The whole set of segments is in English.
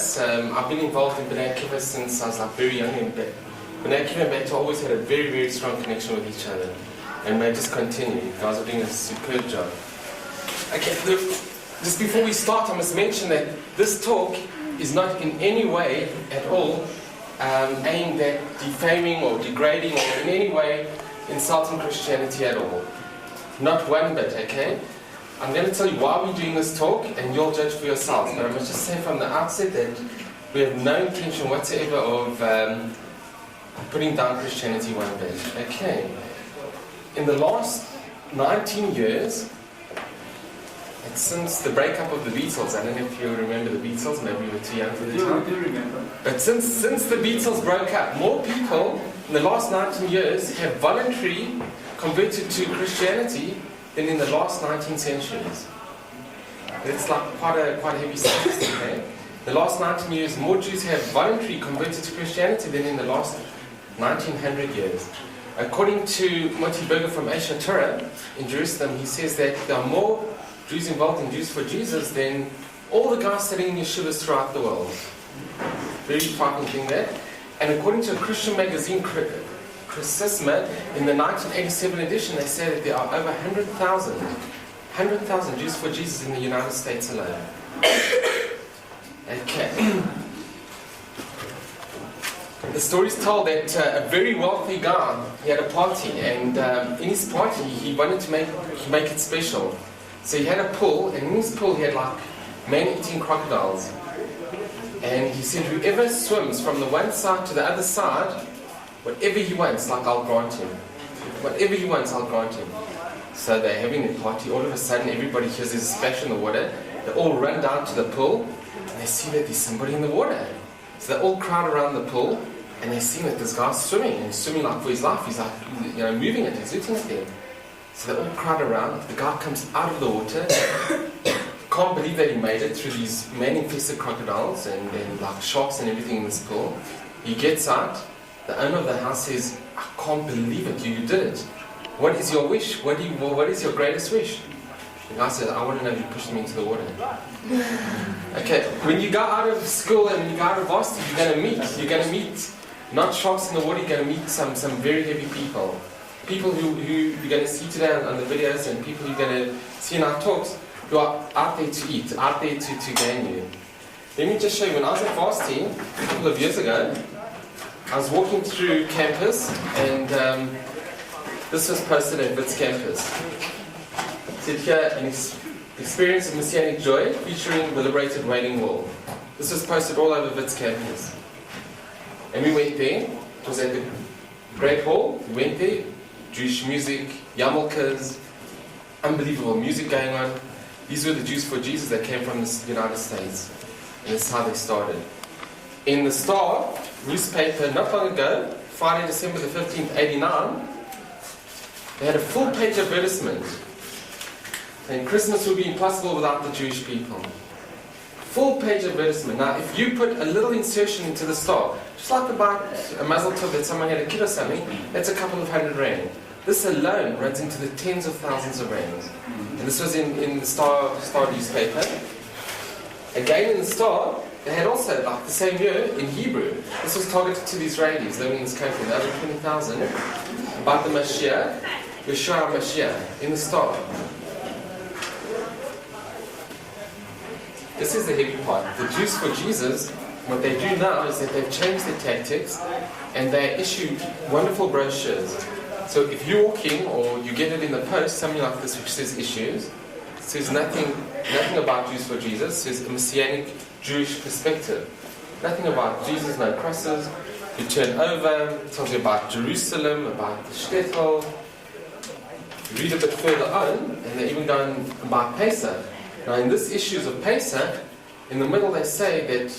Jesus. I've been involved in B'nai Akiva since I was like very young, and B'nai Akiva and Beta always had a very, very strong connection with each other, and may just continue. You guys are doing a superb job. Okay, just before we start, I must mention that this talk is not in any way at all aimed at defaming or degrading or in any way insulting Christianity at all. Not one bit, okay? I'm going to tell you why we're doing this talk, and you'll judge for yourselves. But I must just say from the outset that we have no intention whatsoever of putting down Christianity one bit. Okay. In the last 19 years, and since the breakup of the Beatles, I don't know if you remember the Beatles, maybe you were too young for the time. I do remember. But since the Beatles broke up, more people in the last 19 years have voluntarily converted to Christianity than in the last 19 centuries. It's like quite a heavy statistic, okay? The last 19 years, more Jews have voluntarily converted to Christianity than in the last 1900 years. According to Moti Berger from Asia Torah in Jerusalem, he says that there are more Jews involved in Jews for Jesus than all the guys sitting in yeshivas throughout the world. Very frightening thing there. And according to a Christian magazine, Chrisisma, in the 1987 edition, they say that there are over 100,000 Jews for Jesus in the United States alone. Okay. The story is told that a very wealthy guy, he had a party, and in his party he wanted to make it special. So he had a pool, and in his pool he had like man-eating crocodiles. And he said, whoever swims from the one side to the other side, whatever he wants, like I'll grant him. Whatever he wants, I'll grant him. So they're having a party. All of a sudden, everybody hears there's a splash in the water. They all run down to the pool, and they see that there's somebody in the water. So they all crowd around the pool, and they see that this guy's swimming, and he's swimming like for his life. He's like, moving it, he's looking at them. So they all crowd around. The guy comes out of the water. Can't believe that he made it through these man-infested crocodiles and like sharks and everything in this pool. He gets out. The owner of the house says, I can't believe it, you did it. What is your wish? What is your greatest wish? The guy says, I want to know if you pushed me into the water. Okay, when you go out of school and when you go out of varsity, you're going to meet not sharks in the water, you're going to meet some very heavy people. People who you're going to see today on the videos, and people you're going to see in our talks, who are out there to eat, out there to gain you. Let me just show you, when I was at varsity a couple of years ago, I was walking through campus, and this was posted at Wits campus. It said here, an experience of Messianic joy featuring the liberated Wailing Wall. This was posted all over Wits campus. And we went there. It was at the Great Hall. We went there. Jewish music, yarmulkes, unbelievable music going on. These were the Jews for Jesus that came from the United States. And that's how they started. In the Star newspaper not long ago, Friday, December the 15th, 89, they had a full-page advertisement saying Christmas would be impossible without the Jewish people. Full-page advertisement. Now, if you put a little insertion into the Star, just like about a mazel tov that someone had a kid or something, that's a couple of $100. This alone runs into the tens of thousands of rands. And this was in the Star newspaper. Again in the Star, they had also, like the same year, in Hebrew. This was targeted to the Israelis living in this country, the other 20,000, about the Mashiach, Yeshua Mashiach, in the Star. This is the heavy part. The Jews for Jesus, what they do now is that they've changed their tactics, and they issue wonderful brochures. So if you walk in, or you get it in the post, something like this which says issues, it says nothing about Jews for Jesus, it says a Messianic Jewish perspective. Nothing about Jesus, no crosses. You turn over, it tells you about Jerusalem, about the shtetl. You read a bit further on, and they even go on about Pesach. Now in this issues of Pesach, in the middle they say that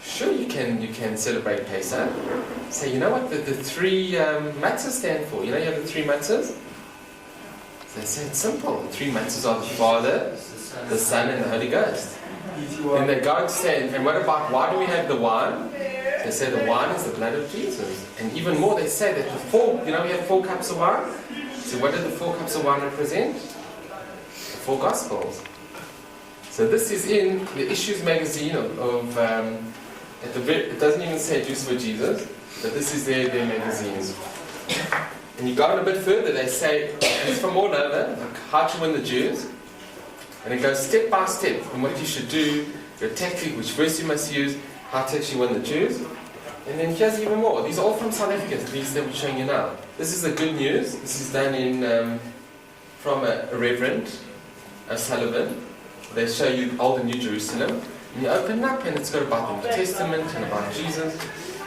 sure you can celebrate Pesach. Say, you know what the three matzahs stand for? You know you have the three matzahs? So they say it's simple. The three matzahs are the Father, the Son, and the Holy Ghost. And they go and say, and what about, why do we have the wine? They say the wine is the blood of Jesus. And even more, they say that we have 4 cups of wine. So what do the 4 cups of wine represent? The 4 Gospels. So this is in the Issues magazine it doesn't even say Jews for Jesus, but this is their magazine. And you go on a bit further, they say, it's from all over, like how to win the Jews. And it goes step by step from what you should do, your tactic, which verse you must use, how to actually win the Jews. And then here's even more. These are all from South Africans, these that we're showing you now. This is the good news. This is done from a Reverend, a Sullivan. They show you Old and New Jerusalem. And you open it up and it's got about the New Testament and about Jesus.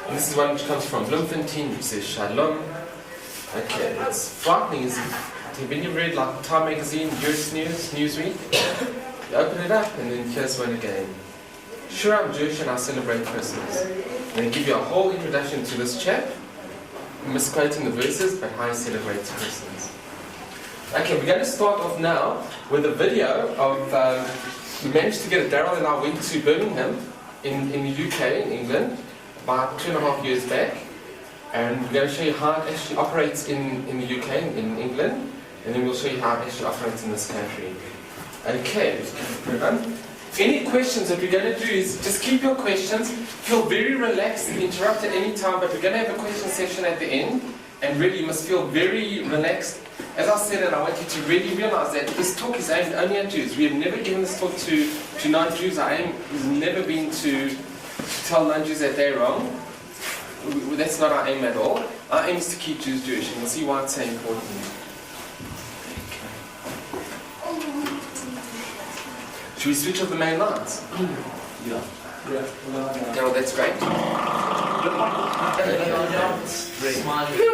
And this is one which comes from Bloemfontein, which says Shalom. Okay, it's frightening, isn't it? When you read like Time Magazine, Jewish News, Newsweek, you open it up and then here's one again. Sure, I'm Jewish and I celebrate Christmas. And they give you a whole introduction to this chap, misquoting the verses, but how he celebrates Christmas. Okay, we're going to start off now with a video of, we managed to get it, Daryl and I went to Birmingham in the UK, in England, about 2.5 years back. And we're going to show you how it actually operates in the UK, in England, and then we'll show you how it actually operates in this country. Okay, any questions that we're going to do is just keep your questions, feel very relaxed and interrupt at any time, but we're going to have a question session at the end, and really you must feel very relaxed. As I said, and I want you to really realize that this talk is aimed only at Jews. We have never given this talk to non-Jews. Our aim has never been to tell non-Jews that they're wrong. That's not our aim at all. Our aim is to keep Jews Jewish, and we'll see why it's so important. Should we switch off the main lines? Yeah. No, that's great. Who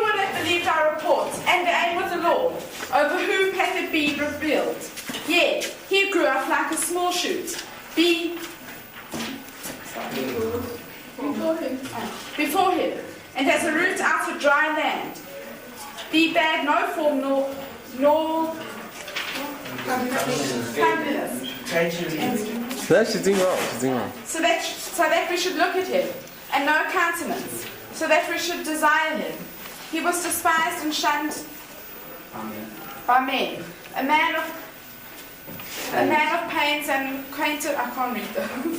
would have believed our reports and the aim of the Lord, over whom hath it been revealed? Yet he grew up like a small shoot, before him, and as a root out of dry land. Be bad no form nor comeliness. No, she's doing well. She's doing well. So that we should look at him, and no countenance, so that we should desire him. He was despised and shunned by men, a man of pains and acquainted. I can't read them.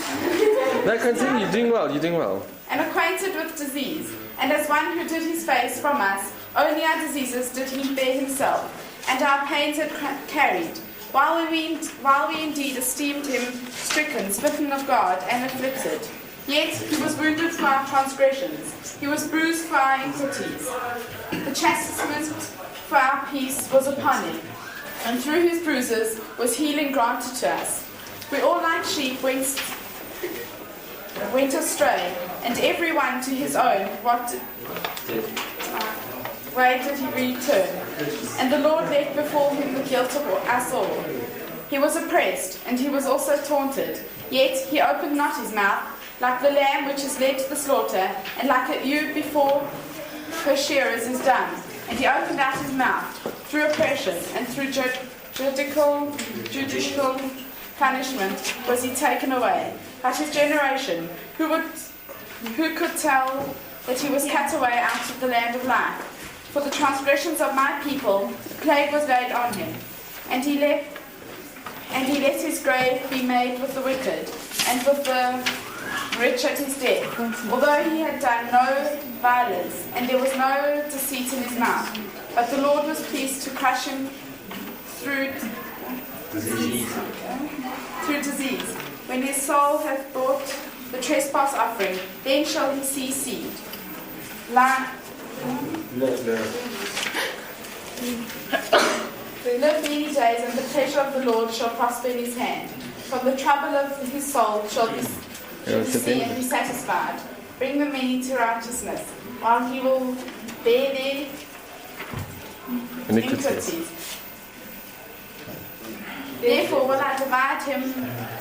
No, continue. You're doing well. You're doing well. And acquainted with disease, and as one who did his face from us, only our diseases did he bear himself, and our pains had carried. While we indeed esteemed him stricken, smitten of God, and afflicted. Yet he was wounded for our transgressions, he was bruised for our iniquities. The chastisement for our peace was upon him, and through his bruises was healing granted to us. We all like sheep went astray, and every one to his own way did he return. And the Lord laid before him the guilt of us all. He was oppressed, and he was also taunted, yet he opened not his mouth, like the lamb which is led to the slaughter, and like a ewe before her shearers is dumb. And he opened out his mouth through oppression, and through judicial punishment was he taken away. But his generation, who could tell that he was cut away out of the land of life? For the transgressions of my people, the plague was laid on him, and he let his grave be made with the wicked, and with the rich at his death. Although he had done no violence, and there was no deceit in his mouth, but the Lord was pleased to crush him through disease. When his soul hath brought the trespass offering, then shall he see seed. Live many days, and the pleasure of the Lord shall prosper in his hand. From the trouble of his soul shall he see and be satisfied. Bring the many to righteousness, while he will bear their iniquities. Therefore will I divide him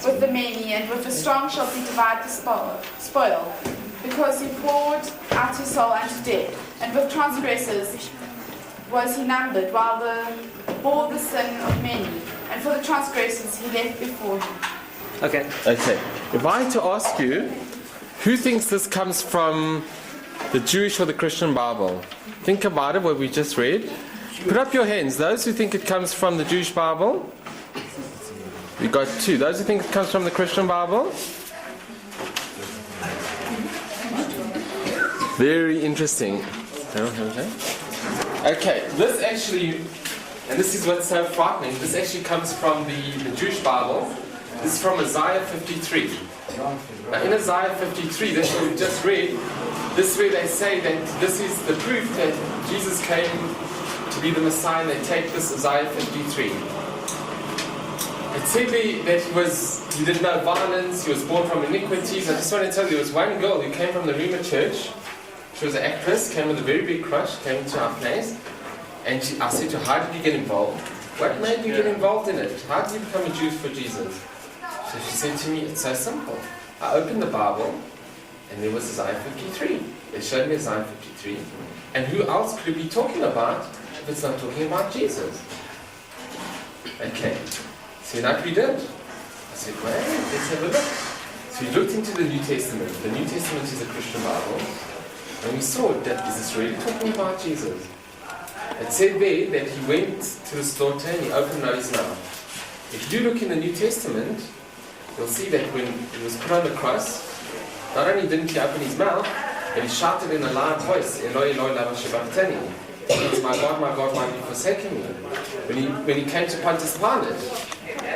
with the many, and with the strong shall he divide the spoil. Because he poured out his soul unto death, and with transgressors was he numbered, while bore the sin of many, and for the transgressors he left before him. Okay. If I had to ask you, who thinks this comes from the Jewish or the Christian Bible? Think about it, what we just read. Put up your hands, those who think it comes from the Jewish Bible. We got 2. Those who think it comes from the Christian Bible? Very interesting. Okay, this actually, and this is what's so frightening, this actually comes from the Jewish Bible. This is from Isaiah 53. Now in Isaiah 53, this what we just read, this is where they say that this is the proof that Jesus came to be the Messiah, and they take this Isaiah 53. It said that he did no violence, he was born from iniquities. I just want to tell you, there was one girl who came from the Rima church. She was an actress, came with a very big crush, came into our place, and I said to her, how did you get involved? What made you get involved in it? How did you become a Jew for Jesus? So she said to me, it's so simple. I opened the Bible, and there was Isaiah 53. They showed me Isaiah 53. And who else could it be talking about if it's not talking about Jesus? Okay, so you know what we did? I said, wait, let's have a look. So we looked into the New Testament. The New Testament is a Christian Bible. And we saw that is this really talking about Jesus? It said there that he went to the slaughter and he opened not his mouth. If you look in the New Testament, you'll see that when he was put on the cross, not only didn't he open his mouth, but he shouted in a loud voice, Eloi, Eloi, lama sabachthani. It's my God, why have you forsaken me? When he came to Pontius Pilate,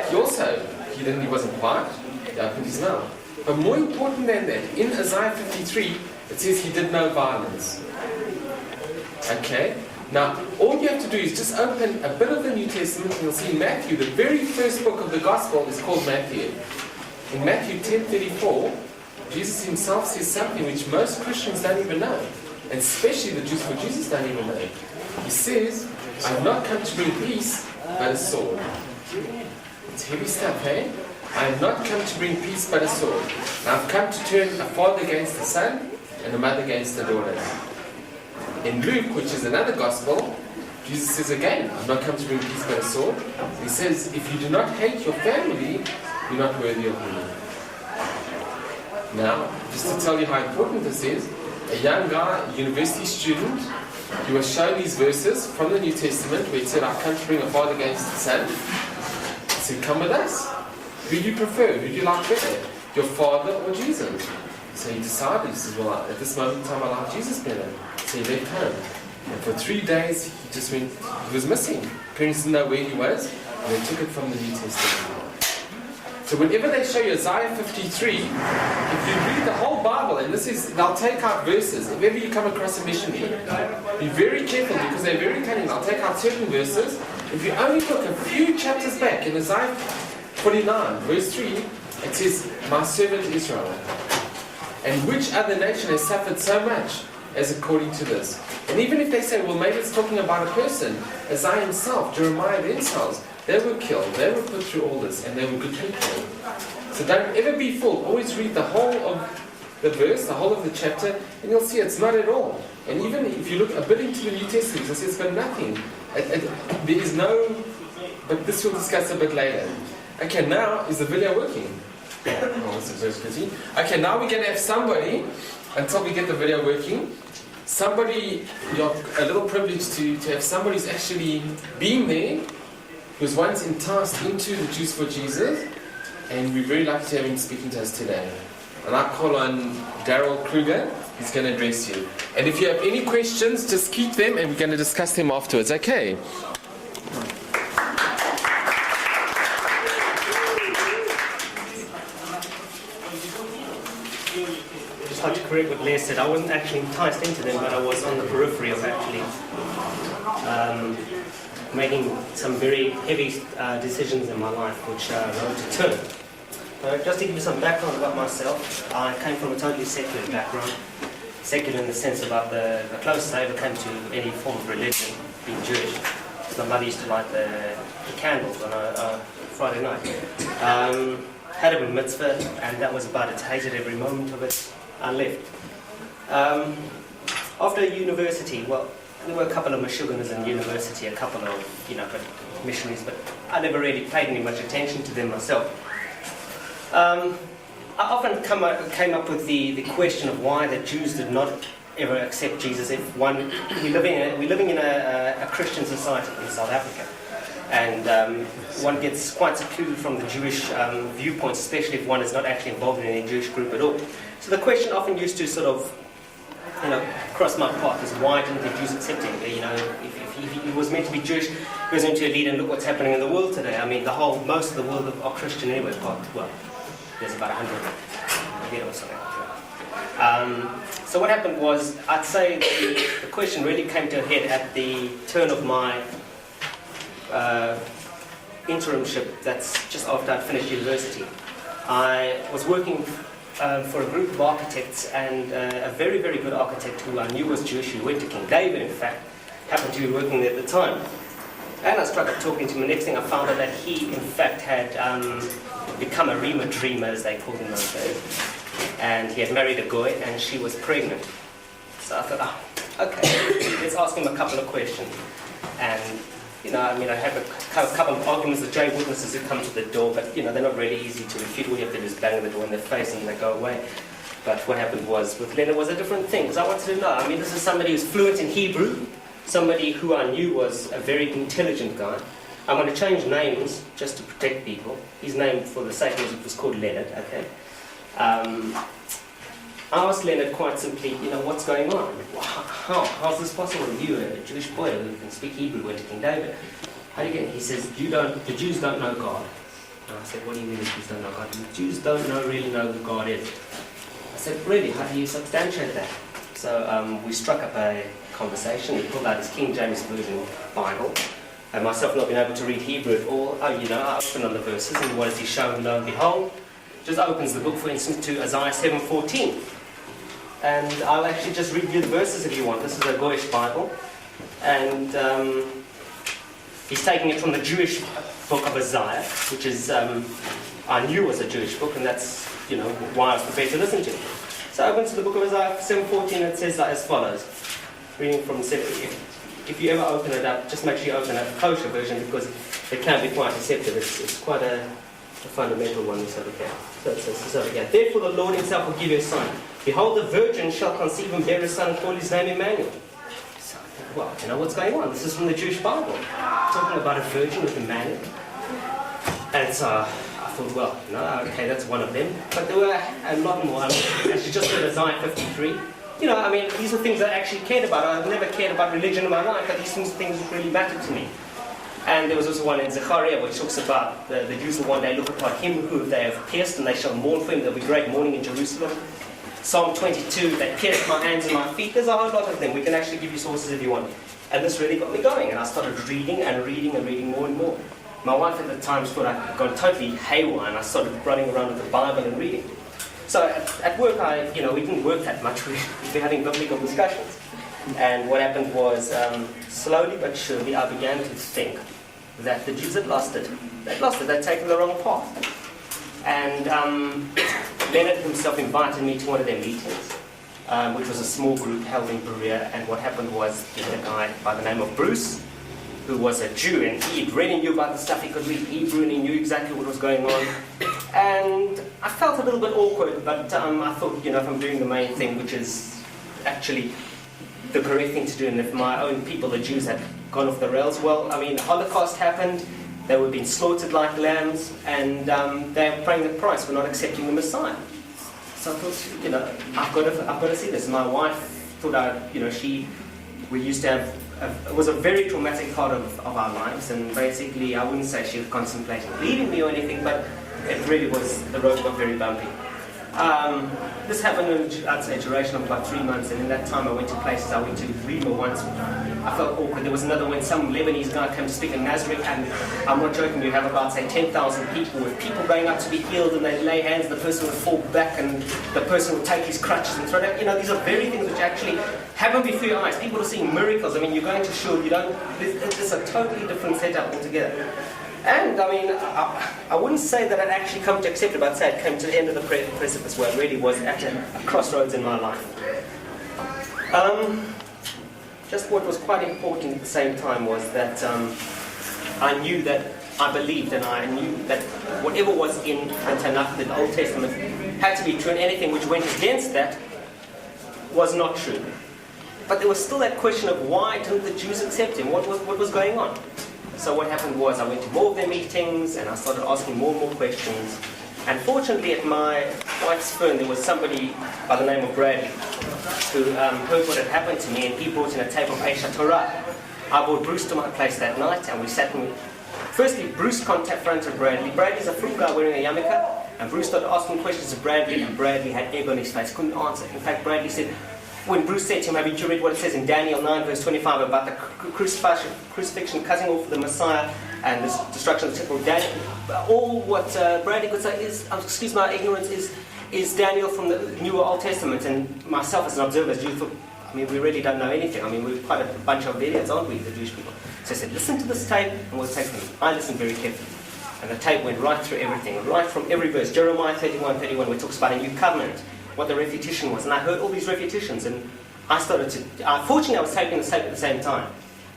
he wasn't quiet, he opened his mouth. But more important than that, in Isaiah 53, it says he did no violence. Okay? Now, all you have to do is just open a bit of the New Testament and you'll see Matthew, the very first book of the Gospel is called Matthew. In Matthew 10:34, Jesus himself says something which most Christians don't even know. And especially the Jews for Jesus don't even know. He says, I have not come to bring peace, but a sword. It's heavy stuff, eh? I have not come to bring peace, but a sword. Now I've come to turn a father against the son, and a mother against the daughters. In Luke, which is another gospel, Jesus says again, I've not come to bring peace but a sword. He says, if you do not hate your family, you're not worthy of me. Now, just to tell you how important this is, a young guy, a university student, he was shown these verses from the New Testament where it said, I've come to bring a father against the son. He said, come with us. Who do you prefer? Who do you like better? Your father or Jesus? So he decided, he says, well, at this moment in time I like Jesus better. So he left home. And for 3 days he just went, he was missing. Parents didn't know where he was, and they took it from the New Testament. So whenever they show you Isaiah 53, if you read the whole Bible, and they'll take out verses. If ever you come across a missionary, be very careful because they're very cunning. They'll take out certain verses. If you only look a few chapters back in Isaiah 49, verse 3, it says, my servant Israel. And which other nation has suffered so much as according to this? And even if they say, well, maybe it's talking about a person, Isaiah himself, Jeremiah themselves, they were killed, they were put through all this, and they were good people. So don't ever be fooled. Always read the whole of the verse, the whole of the chapter, and you'll see it's not at all. And even if you look a bit into the New Testament, it says, but nothing. There is no, but this we'll discuss a bit later. Okay, now, is the video working? Okay, now we're going to have somebody, until we get the video working, somebody, you're a little privileged to have somebody who's actually been there, who was once enticed into the Jews for Jesus, and we're very lucky to have him speaking to us today. And I call on Daryl Kruger, he's going to address you. And if you have any questions, just keep them and we're going to discuss them afterwards, okay? Just like to correct what Leah said, I wasn't actually enticed into them, but I was on the periphery of actually making some very heavy decisions in my life, which wrote to turn. Just to give you some background about myself, I came from a totally secular background. Secular in the sense about the closest I ever came to any form of religion, being Jewish. So my mother used to light the candles on a Friday night. Had a mitzvah, and that was about it. Hated every moment of it. I left. After university, well, there were a couple of Meshuggahs in university, a couple of, missionaries, but I never really paid any much attention to them myself. I often came up with the question of why the Jews did not ever accept Jesus. If we're living in a Christian society in South Africa, And one gets quite secluded from the Jewish viewpoints, especially if one is not actually involved in any Jewish group at all. So the question often used to sort of, cross my path is, why didn't the Jews accept him? If he was meant to be Jewish, he was meant to lead, and look what's happening in the world today. I mean, most of the world are Christian anyway. Well, there's about 100 or something. So what happened was, I'd say the question really came to a head at the turn of my interimship. That's just after I'd finished university. I was working for a group of architects, and a very, very good architect who I knew was Jewish, who went to King David, in fact, happened to be working there at the time. And I started talking to him. The next thing I found out that he, in fact, had become a Rima dreamer, as they called in those days. And he had married a goy, and she was pregnant. So I thought, okay, let's ask him a couple of questions. And, I had a couple of arguments with J witnesses who come to the door, but, they're not really easy to refute. All you have to do is bang the door in their face and they go away. But what happened was, with Leonard, was a different thing, because I wanted to know. This is somebody who's fluent in Hebrew, somebody who I knew was a very intelligent guy. I'm going to change names just to protect people. His name, for the sake of it, was called Leonard, okay? I asked Leonard quite simply, what's going on? How's this possible? You, a Jewish boy who can speak Hebrew, went to King David. How do you get it? He says, the Jews don't know God. And I said, what do you mean the Jews don't know God? The Jews don't really know who God is. I said, really? How do you substantiate that? So we struck up a conversation. He pulled out his King James Version Bible. And myself not being able to read Hebrew at all, I opened on the verses, and what does he show? Lo and behold, just opens the book, for instance, to Isaiah 7:14. And I'll actually just read you the verses if you want. This is a Goyish Bible. And he's taking it from the Jewish book of Isaiah, which is, I knew was a Jewish book, and that's, why I was prepared to listen to it. So I went to the book of Isaiah 7:14, and it says as follows. Reading from 7, if you ever open it up, just make sure you open a kosher version, because it can be quite deceptive. It's quite a fundamental one. So it says over here. Therefore the Lord himself will give you a sign. Behold, the virgin shall conceive and bear a son and call his name Emmanuel. So, well, what's going on? This is from the Jewish Bible. Talking about a virgin with Emmanuel. And so I thought, okay, that's one of them. But there were a lot more. As you just read Isaiah 53. These are things I actually cared about. I've never cared about religion in my life, but these things really mattered to me. And there was also one in Zechariah which talks about the Jews will one day look upon him who they have pierced, and they shall mourn for him. There will be great mourning in Jerusalem. Psalm 22, they pierced my hands and my feet. There's a whole lot of them. We can actually give you sources if you want. And this really got me going, and I started reading and reading and reading more and more. My wife at the time thought I'd gone totally haywire, and I started running around with the Bible and reading. So at work, we didn't work that much. We'd be having biblical discussions. And what happened was, slowly but surely, I began to think that the Jews had lost it. They'd lost it. They'd taken the wrong path. And Leonard himself invited me to one of their meetings, which was a small group held in Berea. And what happened was, he had a guy by the name of Bruce, who was a Jew, and he really knew about the stuff. He could read Hebrew, and he knew exactly what was going on. And I felt a little bit awkward, but I thought, if I'm doing the main thing, which is actually the correct thing to do, and if my own people, the Jews, had gone off the rails, Holocaust happened, they were being slaughtered like lambs, and they were paying the price for not accepting the Messiah. So I thought, I've got to see this. My wife thought we used to have, it was a very traumatic part of our lives, and basically I wouldn't say she was contemplating leaving me or anything, but it really was, the road got very bumpy. This happened in, I'd say, a duration of about 3 months, and in that time I went to places. I went to Rima once. I felt awkward. There was another one, some Lebanese guy came to speak in Nazareth, and I'm not joking, you have about, say, 10,000 people, with people going up to be healed, and they'd lay hands, the person would fall back, and the person would take his crutches and throw it out. These are very things which actually happen before your eyes. People are seeing miracles. You're going to shul, it's a totally different setup altogether. And, I wouldn't say that I'd actually come to accept it, but I'd say it came to the end of the precipice where it really was at a crossroads in my life. Just what was quite important at the same time was that I knew that, I believed and I knew that whatever was in the Tanakh, the Old Testament, had to be true, and anything which went against that was not true. But there was still that question of why didn't the Jews accept him? What was going on? So what happened was I went to more of their meetings and I started asking more and more questions. And fortunately at my wife's firm there was somebody by the name of Bradley who heard what had happened to me, and he brought in a tape of Aisha Torah. I brought Bruce to my place that night and we sat and firstly Bruce confronted Bradley. Bradley's a fruit guy wearing a yarmulke, and Bruce started asking questions to Bradley, and Bradley had egg on his face, couldn't answer. In fact, Bradley said, when Bruce said to him, have you read what it says in Daniel 9 verse 25 about the crucifixion, cutting off the Messiah and the destruction of the temple of Daniel? All what Bradley could say is, excuse my ignorance, is Daniel from the Newer Old Testament, and myself as an observer, as Jews, I mean, we really don't know anything. I mean, we're quite a bunch of idiots, aren't we, the Jewish people? So I said, listen to this tape and we'll take them. I listened very carefully. And the tape went right through everything, right from every verse. Jeremiah 31:31, where it talks about a new covenant, what the refutation was. And I heard all these repetitions, and I started to... Fortunately, I was taping the tape at the same time.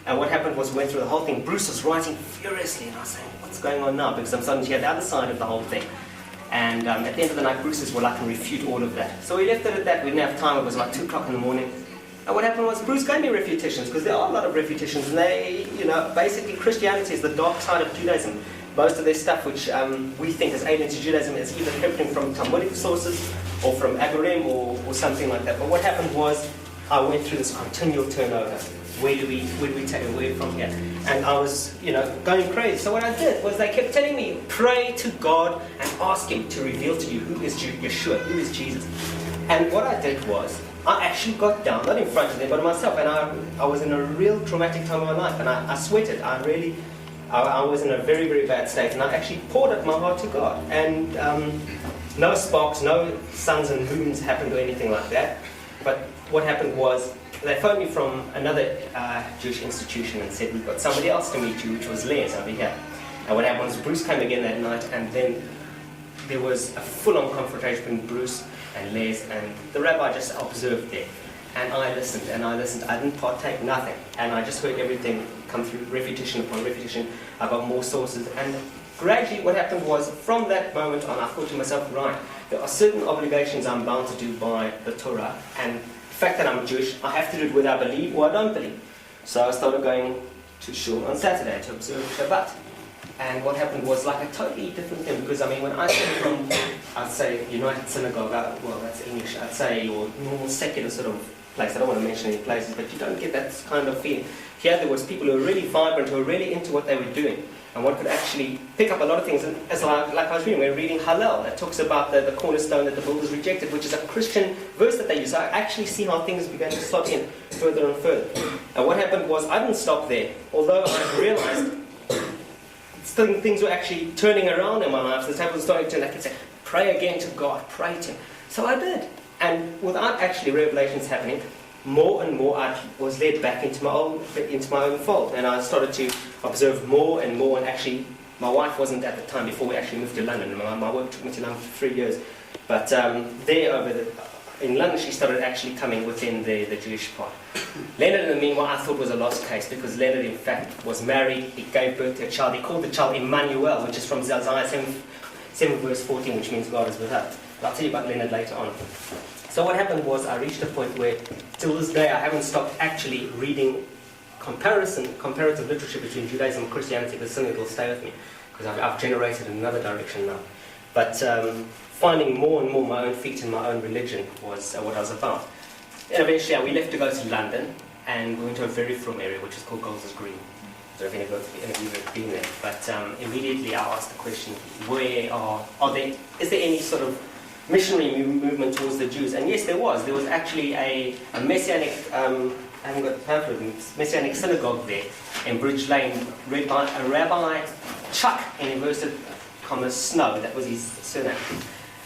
And what happened was we went through the whole thing. Bruce was writing furiously, and I was saying, what's going on now? Because I'm starting to hear the other side of the whole thing. And at the end of the night, Bruce says, well, I can refute all of that. So we left it at that. We didn't have time. It was like 2 o'clock in the morning. And what happened was Bruce gave me refutations, because there are a lot of refutations, and they, basically Christianity is the dark side of Judaism. Most of their stuff, which we think is alien to Judaism, is either crept in from Talmudic sources or from Agorim or something like that. But what happened was I went through this continual turnover. Where do we take it? Where from here? And I was, going crazy. So what I did was they kept telling me, pray to God and ask Him to reveal to you who is Yeshua, who is Jesus. And what I did was, I actually got down, not in front of them, but myself. And I was in a real traumatic time of my life. And I sweated. I was in a very, very bad state. And I actually poured out my heart to God. And no sparks, no suns and moons happened or anything like that. But what happened was, they phoned me from another Jewish institution and said, we've got somebody else to meet you, which was Les over here. And what happened was Bruce came again that night, and then there was a full-on confrontation between Bruce and Les, and the rabbi just observed there. And I listened, and I listened. I didn't partake nothing. And I just heard everything come through, refutation upon refutation. I got more sources. And gradually what happened was, from that moment on, I thought to myself, right, there are certain obligations I'm bound to do by the Torah, and the fact that I'm Jewish, I have to do it whether I believe or I don't believe. So I started going to shul on Saturday to observe Shabbat. And what happened was like a totally different thing, because when I came from, I'd say, United Synagogue, well, that's English, I'd say, or normal secular sort of place. I don't want to mention any places, but you don't get that kind of feeling. Here there was people who were really vibrant, who were really into what they were doing. And one could actually pick up a lot of things. And as like I was reading, we were reading Hallel. That talks about the cornerstone that the builders rejected, which is a Christian verse that they use. So I actually see how things began to slot in further and further. And what happened was, I didn't stop there. Although I realized things were actually turning around in my life. The table was starting to turn. I could say, pray again to God, pray to Him. So I did. And without actually revelations happening, more and more I was led back into my own fold, and I started to observe more and more. And actually, my wife wasn't at the time before we actually moved to London. My work took me to London for 3 years, but in London she started actually coming within the Jewish part. Leonard, in the meanwhile, I thought was a lost case, because Leonard, in fact, was married. He gave birth to a child. He called the child Emmanuel, which is from Isaiah 7 verse 14, which means God is with us. I'll tell you about Leonard later on. So what happened was, I reached a point where, till this day, I haven't stopped actually reading comparative literature between Judaism and Christianity. This thing will stay with me, because I've generated in another direction now. But finding more and more my own feet in my own religion was what I was about. And eventually we left to go to London, and we went to a very frum area, which is called Golders Green. I don't know if any of you have been there. But immediately I asked the question, is there any sort of missionary movement towards the Jews? And yes, there was. There was actually a messianic, I haven't got the pamphlet, messianic synagogue there in Bridge Lane, read by a Rabbi Chuck, in inverted commas, Snow. That was his surname.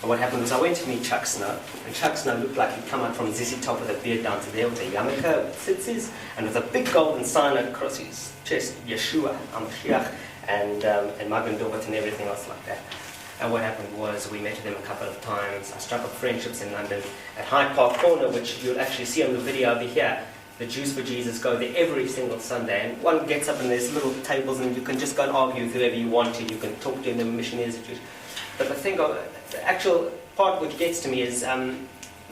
And what happened was, I went to meet Chuck Snow, and Chuck Snow looked like he'd come out from ZZ Top with a beard down to there, with a yarmulke, with tzitzis, and with a big golden sign across his chest, Yeshua, HaMashiach, and Magen David and everything else like that. And what happened was, we met with them a couple of times. I struck up friendships in London at Hyde Park Corner, which you'll actually see on the video over here. The Jews for Jesus go there every single Sunday, and one gets up and there's little tables, and you can just go and argue with whoever you want to. You can talk to them, the missionaries are Jews. But the actual part which gets to me is,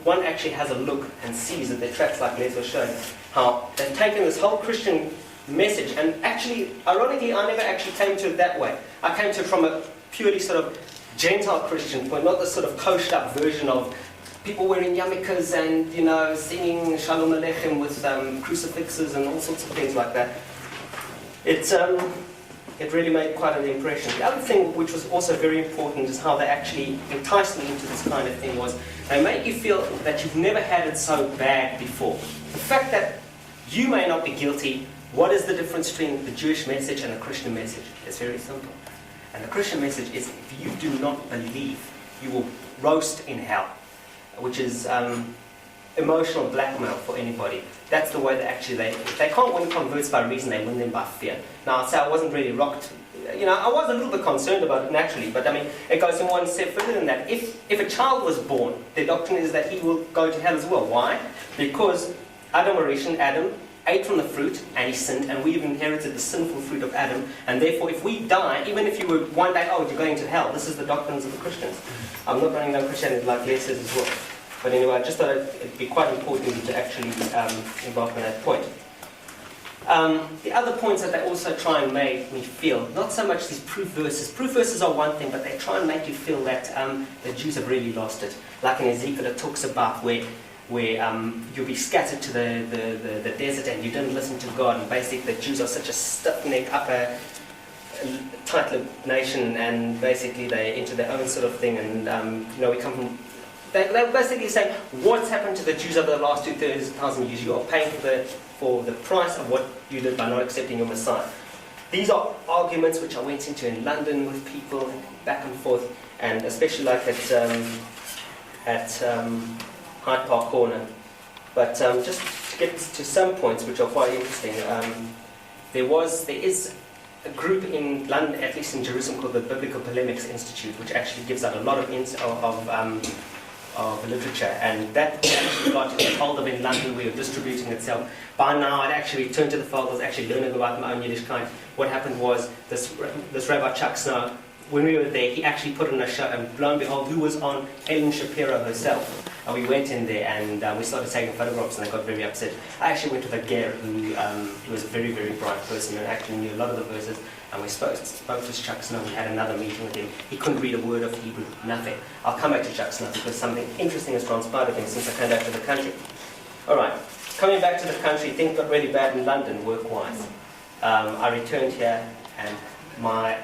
one actually has a look and sees that their tracks, like Les was showing, how they've taken this whole Christian message. And actually, ironically, I never actually came to it that way. I came to it from a purely sort of Gentile Christian point, not the sort of koshed up version of people wearing yarmulkes and, you know, singing Shalom Aleichem with crucifixes and all sorts of things like that. It really made quite an impression. The other thing which was also very important is how they actually enticed me into this kind of thing was they make you feel that you've never had it so bad before. The fact that you may not be guilty, what is the difference between the Jewish message and the Christian message? It's very simple. And the Christian message is if you do not believe, you will roast in hell, which is emotional blackmail for anybody. That's the way they can't win converts by reason, they win them by fear. Now, I'd say I wasn't really rocked. You know, I was a little bit concerned about it naturally, but I mean, it goes in one step further than that. If a child was born, the doctrine is that he will go to hell as well. Why? Because Adam ate from the fruit and he sinned, and we've inherited the sinful fruit of Adam, and therefore if we die, even if you were one day, oh, you're going to hell, this is the doctrines of the Christians. I'm not running down Christianity like Les says as well. But anyway, I just thought it'd be quite important to actually embark on that point. The other points that they also try and make me feel, not so much these proof verses. Proof verses are one thing, but they try and make you feel that the Jews have really lost it. Like in Ezekiel, it talks about where you'll be scattered to the desert and you didn't listen to God. And basically, the Jews are such a stiff-necked, upper, tight-lipped nation, and basically they're into their own sort of thing. And we come from. They're basically saying, what's happened to the Jews over the last 2,000 years? You are paying for the price of what you did by not accepting your Messiah. These are arguments which I went into in London with people, back and forth, and especially like at Hyde Park Corner. But just to get to some points which are quite interesting, there is a group in London, at least in Jerusalem, called the Biblical Polemics Institute, which actually gives out a lot of literature, and that actually got hold of in London. We were distributing itself. By now, I'd actually turned to the field. I was actually learning about my own Yiddishkeit. What happened was this Rabbi Chuck Snow, when we were there, he actually put on a show, and lo and behold, who was on? Ellen Shapiro herself. And we went in there and we started taking photographs, and they got very upset. I actually went with a ger who was a very, very bright person and actually knew a lot of the verses. And we spoke to Chuck Snow. We had another meeting with him. He couldn't read a word of Hebrew, nothing. I'll come back to Chuck Snow because something interesting has transpired with him since I came back to the country. All right, coming back to the country, things got really bad in London work-wise. I returned here, and my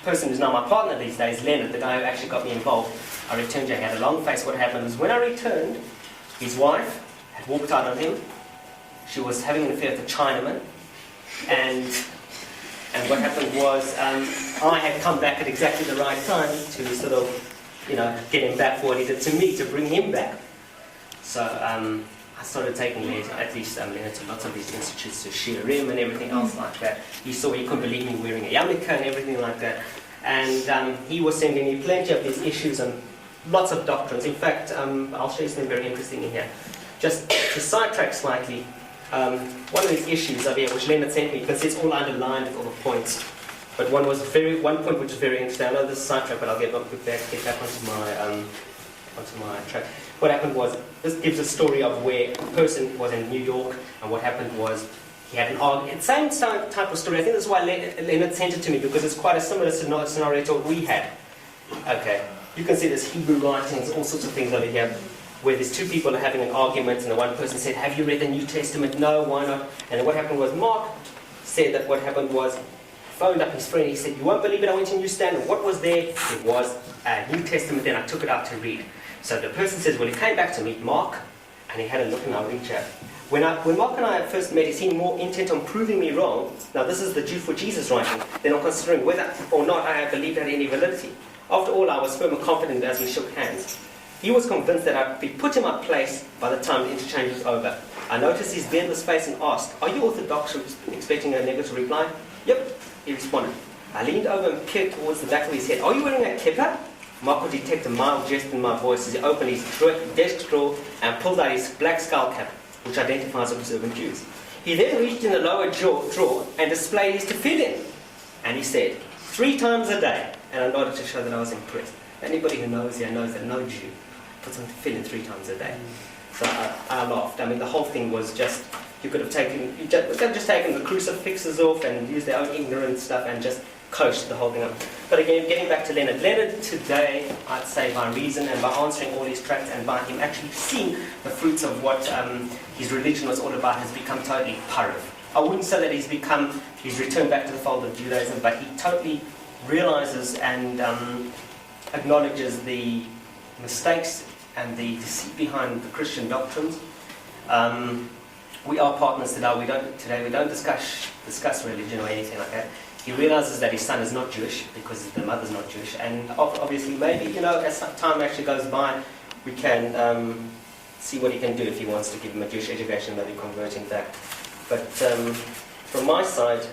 person who's now my partner these days, Leonard, the guy who actually got me involved, I returned here. He had a long face. What happened was when I returned, his wife had walked out on him. She was having an affair with a Chinaman, and what happened was I had come back at exactly the right time to sort of, get him back for what he did to me, to bring him back. So I started taking Leonard to lots of these institutes, to Shiurim and everything else like that. He saw he couldn't believe me wearing a yarmulke and everything like that. And he was sending me plenty of these issues and lots of doctrines. In fact, I'll show you something very interesting in here. Just to sidetrack slightly, one of these issues over here, which Leonard sent me, because it's all underlined with all the points. But one point which is very interesting. I know this is sidetrack, but I'll get back onto my track. What happened was, this gives a story of where a person was in New York, and what happened was he had an argument. Same type of story. I think that's why Leonard sent it to me, because it's quite a similar scenario to what we had. Okay, you can see there's Hebrew writings, all sorts of things over here, where there's two people are having an argument, and the one person said, "Have you read the New Testament?" "No, why not?" And then what happened was, Mark said that what happened was, phoned up his friend, he said, "You won't believe it, I went to Newsstand, and what was there?" It was a New Testament, then I took it out to read. So the person says, well, he came back to meet Mark, and he had a look in our reader. When Mark and I first met, he seemed more intent on proving me wrong. Now this is the Jew for Jesus writing. They're not considering whether or not I believed it had any validity. After all, I was firm and confident as we shook hands. He was convinced that I'd be put in my place by the time the interchange was over. I noticed his beardless face and asked, "Are you Orthodox?" expecting a negative reply. "Yep," he responded. I leaned over and peered towards the back of his head. "Are you wearing a kippah?" Mark could detect a mild jest in my voice as he opened his desk drawer and pulled out his black skull cap, which identifies observant Jews. He then reached in the lower drawer and displayed his tefillin. And he said, 3 times a day. And I nodded to show that I was impressed. Anybody who knows here knows that no Jew puts on tefillin 3 times a day. So I laughed. I mean, the whole thing was just You could have just taken the crucifixes off and used their own ignorant stuff and just coached the whole thing up. But again, getting back to Leonard. Leonard today, I'd say by reason and by answering all his tracts and by him actually seeing the fruits of what his religion was all about, has become totally parv. I wouldn't say that he's returned back to the fold of Judaism, but he totally realizes and acknowledges the mistakes and the deceit behind the Christian doctrines. We are partners today. We don't discuss religion or anything like that. He realizes that his son is not Jewish because the mother's not Jewish, and obviously maybe, as time actually goes by, we can see what he can do if he wants to give him a Jewish education, maybe converting back. But from my side,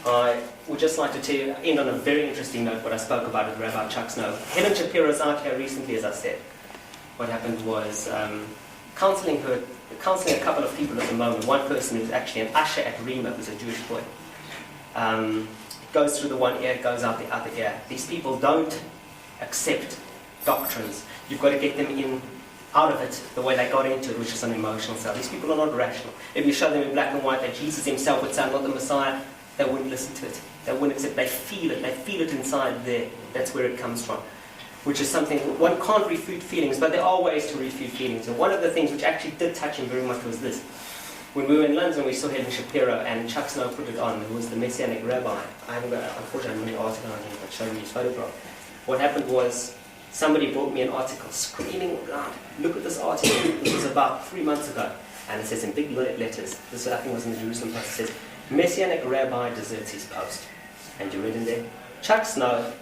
I would just like to end on a very interesting note what I spoke about with Rabbi Chuck Snow. Helen Shapiro's out here recently, as I said. What happened was counseling a couple of people at the moment. One person who's actually an usher at Rima, who's a Jewish boy. It goes through the one ear, it goes out the other ear. These people don't accept doctrines. You've got to get them out of it the way they got into it, which is an emotional side. These people are not rational. If you show them in black and white that Jesus himself would say, I'm not the Messiah, they wouldn't listen to it. They wouldn't accept. They feel it. They feel it inside there. That's where it comes from. Which is something, one can't refute feelings, but there are ways to refute feelings. And one of the things which actually did touch him very much was this. When we were in London, we saw Helen Shapiro, and Chuck Snow put it on, who was the Messianic rabbi. I haven't got, unfortunately, an article on him, but showing me his photograph. What happened was, somebody brought me an article, screaming loud, look at this article, this was about 3 months ago. And it says in big letters, this I think was in the Jerusalem Post, it says, Messianic rabbi deserts his post. And you read in there, Chuck Snow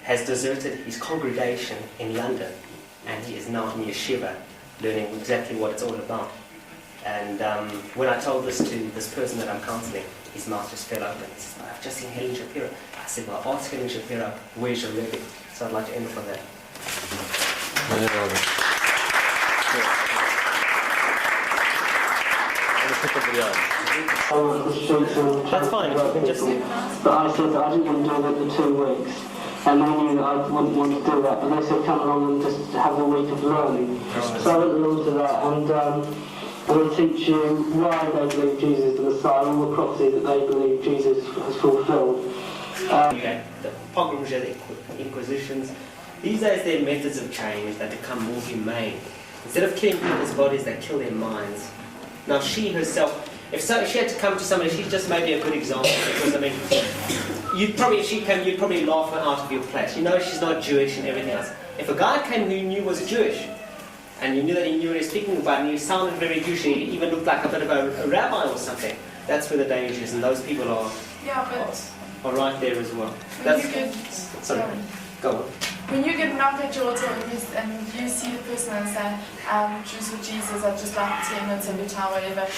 has deserted his congregation in London, and he is now in yeshiva, learning exactly what it's all about. And when I told this to this person that I'm counseling, his mouth just fell open. He says, I've just seen Helen Shapiro. I said, well, ask Helen Shapiro, where's your Rebbe? So I'd like to end up on that. That's fine, we can just... But I said that I didn't want to do it the 2 weeks. And they knew that I wouldn't want to do that, but they said come along and just have a week of learning. So I went along to that, and we'll teach you why they believe Jesus is the Messiah, all the prophecy that they believe Jesus has fulfilled. The pogroms, the inquisitions, these days their methods have changed, they become more humane. Instead of killing people's bodies, they kill their minds. Now she herself, if she had to come to somebody, she's just maybe a good example, because I mean, if she came, you'd probably laugh her out of your place. You know she's not Jewish and everything else. If a guy came who you knew was Jewish, and you knew that he knew what he was speaking about, and he sounded very Jewish, he even looked like a bit of a rabbi or something, that's where the danger is, and those people are right there as well. Sorry, go on. When you get knocked at your door and you see the person and say, Jews for Jesus, I'd just like 10 minutes of your time, whatever.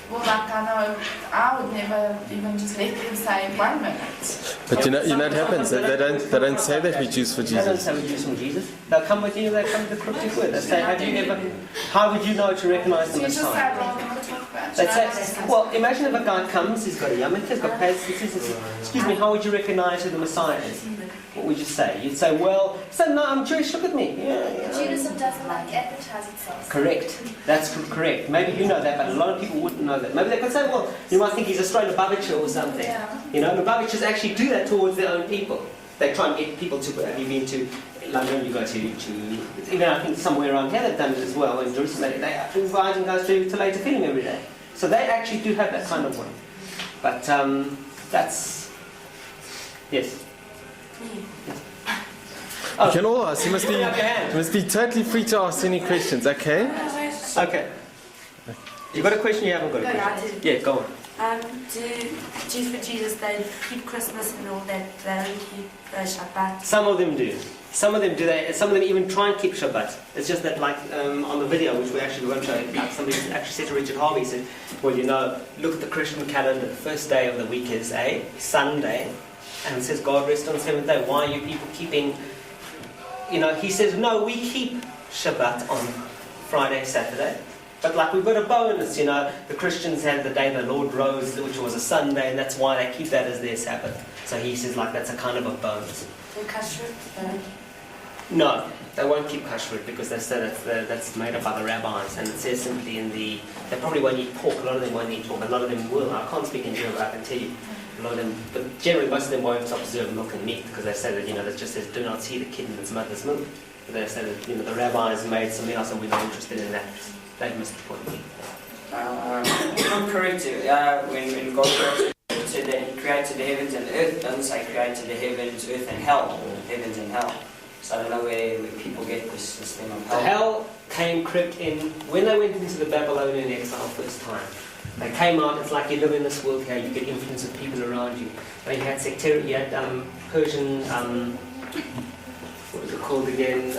Well, like I know, I would never even just let them say 1 minute. But you know what happens? They don't say that we're Jews for Jesus. They don't say we're Jews for Jesus. They'll come with you, they come with the cryptic word. They say, how would you know to recognize the Messiah? They say, well, imagine if a guy comes, he's got a yarmulke, he's got pants, he says, excuse me, how would you recognize who the Messiah is? What would you say? You'd say, well, no, I'm Jewish, look at me. Judaism doesn't like to advertise itself. Correct. That's correct. Maybe you know that, but a lot of people wouldn't know that. Maybe they could say, well, you might think he's a straight Lubavitcher or something. Yeah. You know, Lubavitchers actually do that towards their own people. They try and get people to, you've been to London, you go to even I think somewhere around here they've done it as well, in Jerusalem, they are inviting guys to later film every day. So they actually do have that kind of one. But that's, yes. You can all ask. You must be totally free to ask any questions, okay? Okay. You got a question? You haven't got a question? Yeah, go on. Do Jews for Jesus, they keep Christmas and all that, they don't keep Shabbat? Some of them do. Some of them do. Some of them even try and keep Shabbat. It's just that, like on the video, which we actually won't show, like somebody actually said to Richard Harvey, he said, well, you know, look at the Christian calendar. The first day of the week is a Sunday, and it says God rested on the 7th day. Why are you people keeping? You know, he says, no, we keep Shabbat on Friday, Saturday. But like we've got a bonus, you know, the Christians had the day the Lord rose, which was a Sunday, and that's why they keep that as their Sabbath. So he says, like, that's a kind of a bonus. No, they won't keep kashrut because they say that's made up by the rabbis, and it says simply they probably won't eat pork. A lot of them won't eat pork. A lot of them will. I can't speak in German, but I can tell you a lot of them. But generally, most of them won't observe milk and meat because they say that that just says do not see the kid in its mother's milk. But they say that the rabbis made something else, and we're not interested in that. They've missed the point. If I'm correct, when God said that He created the heavens and the earth, it doesn't say created the heavens, earth, and hell. Heavens and hell. So I don't know where people get this thing of hell. The hell crept in when they went into the Babylonian exile first time. They came out. It's like you live in this world here. You get influence of people around you. But you had sectarian. You had Persian. What was it called again?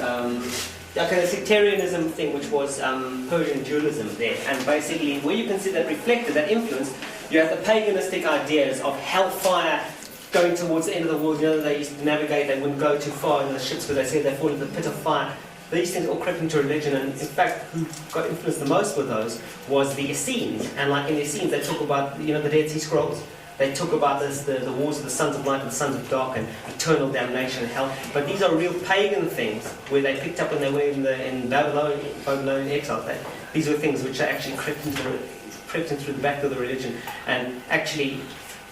The sectarianism thing, which was Persian dualism there, and basically where you can see that reflected, that influence, you have the paganistic ideas of hellfire going towards the end of the world. They used to navigate, they wouldn't go too far in the ships because they said they fall into the pit of fire. These things all crept into religion, and in fact, who got influenced the most with those was the Essenes. And like in the Essenes, they talk about the Dead Sea Scrolls. They talk about the wars of the sons of light and the sons of dark and eternal damnation and hell. But these are real pagan things where they picked up when they were in Babylonian exile. These were things which actually crept into the back of the religion. And actually,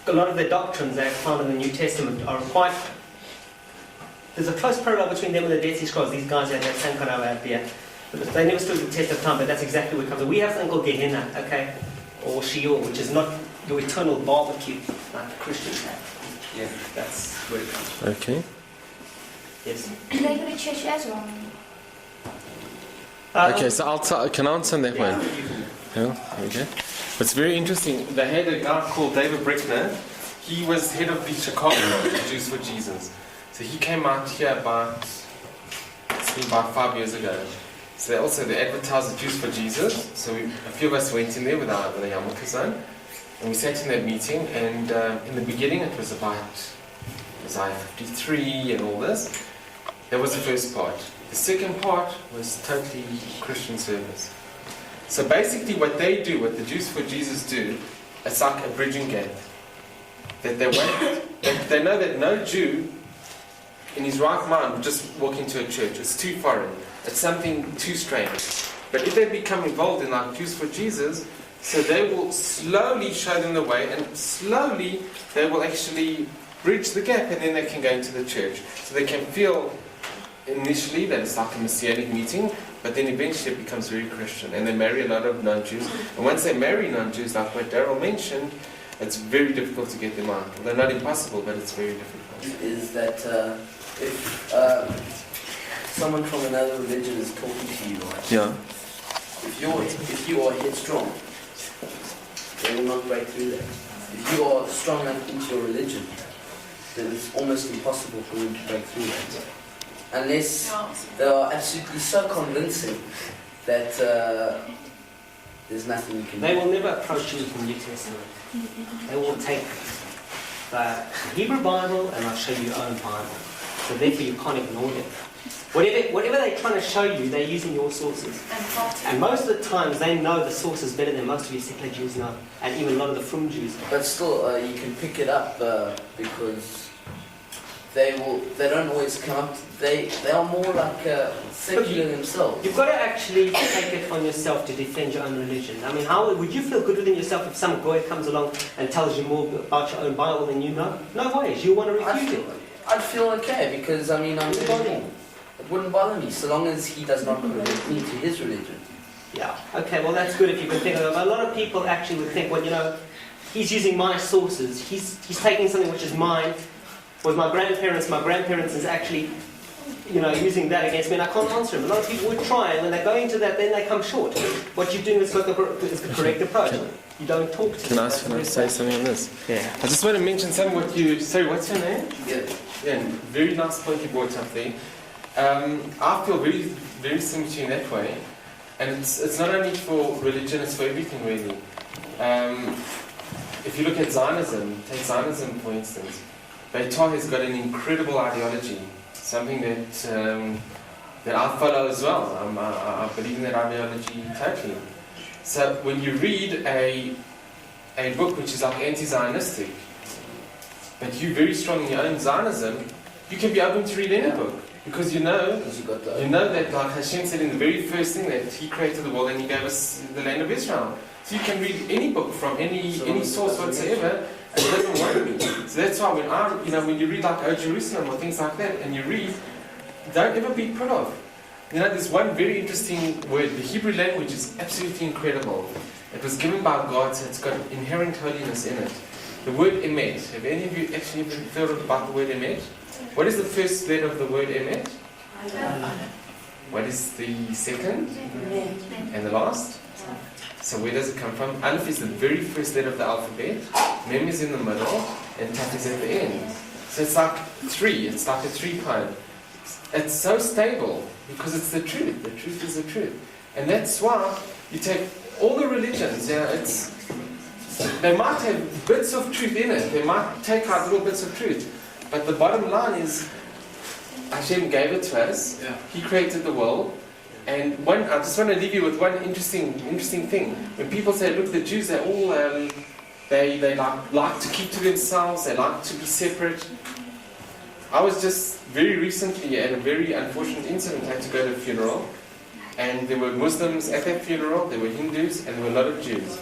a lot of the doctrines that are found in the New Testament are quite... There's a close parallel between them and the Dead Sea Scrolls. These guys had that same kind of idea. They never stood the test of time, but that's exactly where it comes from. We have something called Gehenna, okay? Or Sheol, which is not your eternal barbecue like the Christians have. Yeah, that's where it comes from. Okay. Yes? Do they go to church as well? Okay, so I can answer that one. Yeah, okay. It's very interesting. They had a guy called David Breckner. He was head of the Chicago Jews for Jesus. So he came out here about 5 years ago. So they advertised the Jews for Jesus. So a few of us went in there with our yarmulkes on. And we sat in that meeting, and in the beginning it was about Isaiah 53 and all this. That was the first part. The second part was totally Christian service. So basically what they do, what the Jews for Jesus do, it's like a bridging gap. That they know that no Jew in his right mind would just walk into a church. It's too foreign. It's something too strange. But if they become involved in like Jews for Jesus, so they will slowly show them the way, and slowly they will actually bridge the gap, and then they can go into the church. So they can feel initially that it's like a messianic meeting, but then eventually it becomes very Christian, and they marry a lot of non-Jews. And once they marry non-Jews, like what Daryl mentioned, it's very difficult to get them out. They're not impossible, but it's very difficult. Is that if someone from another religion is talking to you, right? Yeah. If you are headstrong, they will not break through that. If you are strong enough into your religion, then it's almost impossible for them to break through that. Unless they are absolutely so convincing that there's nothing you can do. They will never approach you with the New Testament. They will take the Hebrew Bible and I'll show you your own Bible. So therefore you can't ignore them. Whatever they're trying to show you, they're using your sources. And most of the times they know the sources better than most of you secular Jews know. And even a lot of the Frum Jews. But still, you can pick it up because they don't always come up. They are more like secular themselves. You've got to actually take it on yourself to defend your own religion. I mean, how would you feel good within yourself if some guy comes along and tells you more about your own Bible than you know? No ways. You want to refute it. I'd feel okay because I'm religion. It wouldn't bother me so long as he does not convert me to his religion. Yeah. Okay. Well, that's good if you can think of it. A lot of people actually would think, well, he's using my sources. He's taking something which is mine. With my grandparents is actually, using that against me, and I can't answer him. A lot of people would try, and when they go into that, then they come short. What you're doing is the correct approach. You don't talk to them. Can I say something on this? Yeah. I just want to mention something. Sorry, what's your name? Yeah. Very nice point you brought up there. I feel very, very similar to you in that way, and it's not only for religion; it's for everything really. If you look at Zionism, take Zionism for instance. Beitar has got an incredible ideology, something that I follow as well. I believe in that ideology totally. So when you read a book which is like anti-Zionistic, but you're very strong in your own Zionism, you can be open to read any book. Because you know Because you got the that like Hashem said in the very first thing that He created the world and He gave us the land of Israel. So you can read any book from any source whatsoever, and it doesn't worry me. So that's why when you read like O Jerusalem or things like that, and you read, don't ever be put off. There's one very interesting word. The Hebrew language is absolutely incredible. It was given by God, so it's got inherent holiness in it. The word emet. Have any of you actually ever thought about the word emet? What is the first letter of the word emet? What is the second? And the last? So where does it come from? Aleph is the very first letter of the alphabet. Mem is in the middle, and Taf is at the end. So it's like 3. It's like a 3-pine. It's so stable because it's the truth. The truth is the truth. And that's why you take all the religions, they might have bits of truth in it. They might take out little bits of truth. But the bottom line is, Hashem gave it to us. Yeah. He created the world. And I just want to leave you with one interesting thing. When people say, look, the Jews, they're all, they like to keep to themselves. They like to be separate. I was just very recently at a very unfortunate incident. I had to go to a funeral. And there were Muslims at that funeral, there were Hindus, and there were a lot of Jews.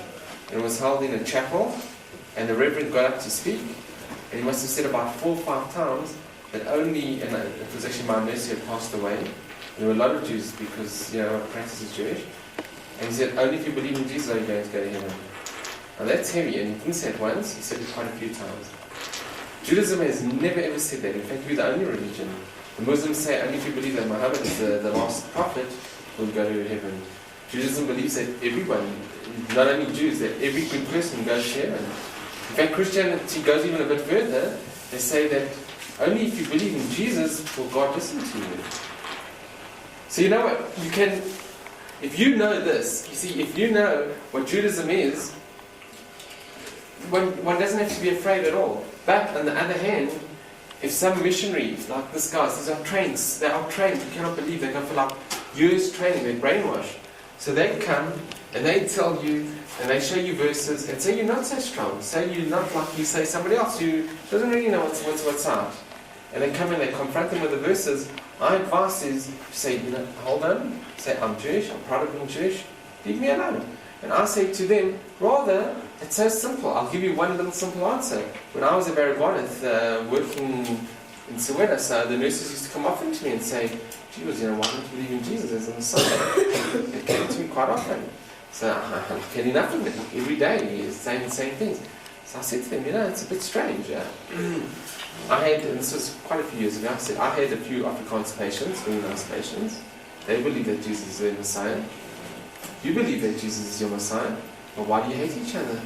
And it was held in a chapel, and the Reverend got up to speak, and he must have said about 4 or 5 times that only, and it was actually my nurse who had passed away, and there were a lot of Jews because, our practice is Jewish, and he said, only if you believe in Jesus are you going to go to heaven. Now that's heavy, and he didn't say it once, he said it quite a few times. Judaism has never ever said that. In fact, we're the only religion. The Muslims say only if you believe that Muhammad is the last prophet, will go to heaven. Judaism believes that everyone, not only Jews, that every good person goes to heaven. In fact, Christianity goes even a bit further. They say that only if you believe in Jesus will God listen to you. So you know what? You can, if you know this, you see, if you know what Judaism is, one doesn't have to be afraid at all. But on the other hand, if some missionary, like this guy, says, they are trained, you cannot believe, they go for like years training, they brainwash. So they come and they tell you and they show you verses and say you're not so strong, say you're not like you say somebody else who doesn't really know what's out. And they come and they confront them with the verses. My advice is say, hold on, say I'm Jewish, I'm proud of being Jewish, leave me alone. And I say to them, rather, it's so simple. I'll give you one little simple answer. When I was at Baragwanath working in Soweto, so the nurses used to come often to me and say, gee, why don't you believe in Jesus as the Messiah? It came to me quite often. So I'm getting enough of it. Every day he's saying the same things. So I said to them, it's a bit strange. I had, and this was quite a few years ago, I said, I had a few Afrikaans patients, very nice patients. They believe that Jesus is their Messiah. You believe that Jesus is your Messiah. But why do you hate each other?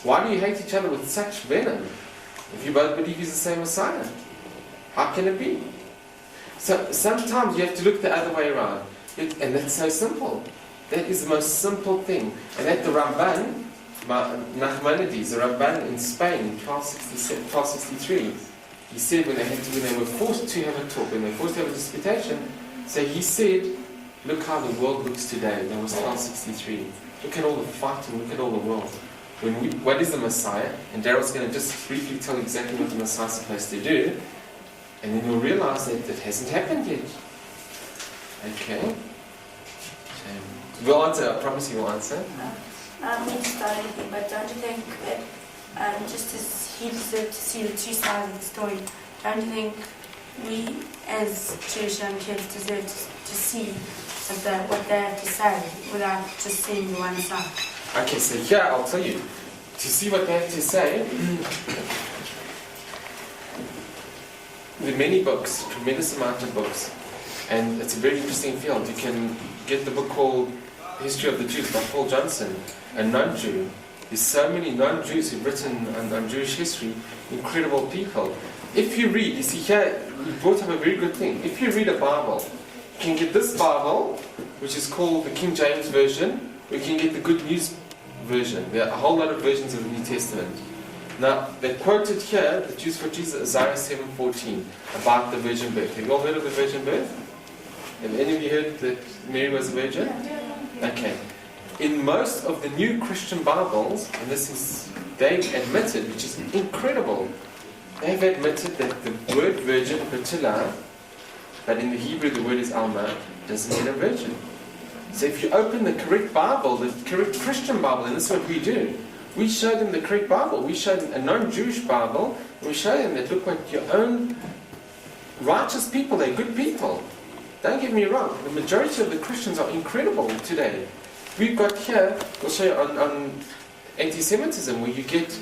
Why do you hate each other with such venom? If you both believe he's the same Messiah. How can it be? So sometimes you have to look the other way around. And that's so simple. That is the most simple thing. And at the Ramban, Nachmanides, the Ramban in Spain, 1263, he said when they were forced to have a talk, when they were forced to have a disputation, so he said, look how the world looks today. That was 1263. Look at all the fighting, look at all the world. What is the Messiah? And Daryl's going to just briefly tell you exactly what the Messiah is supposed to do. And then you'll realize that it hasn't happened yet. Okay? We'll answer, I promise you will answer. Me starting, but don't you think that just as he deserved to see the two sides of the story, don't you think we as Jewish young kids deserve to see what they have to say without just seeing the one side? Okay, so here I'll tell you. To see what they have to say, there are many books, tremendous amount of books, and it's a very interesting field. You can get the book called History of the Jews by Paul Johnson, a non-Jew. There's so many non-Jews who've written on Jewish history, incredible people. If you read, you see here, you brought up a very good thing. If you read a Bible, you can get this Bible, which is called the King James Version, or you can get the Good News Version. There are a whole lot of versions of the New Testament. Now, they quoted here, the Jews for Jesus, Isaiah 7:14, about the virgin birth. Have you all heard of the virgin birth? Have any of you heard that Mary was a virgin? Okay. In most of the new Christian Bibles, and this is, they've admitted, which is incredible, they've admitted that the word virgin, patula, but in the Hebrew the word is alma, doesn't mean a virgin. So if you open the correct Bible, the correct Christian Bible, and this is what we do, we show them the correct Bible. We show them a non-Jewish Bible, and we show them that, look what your own righteous people, they're good people. Don't get me wrong, the majority of the Christians are incredible today. We've got here, we'll show you on anti-Semitism, where you get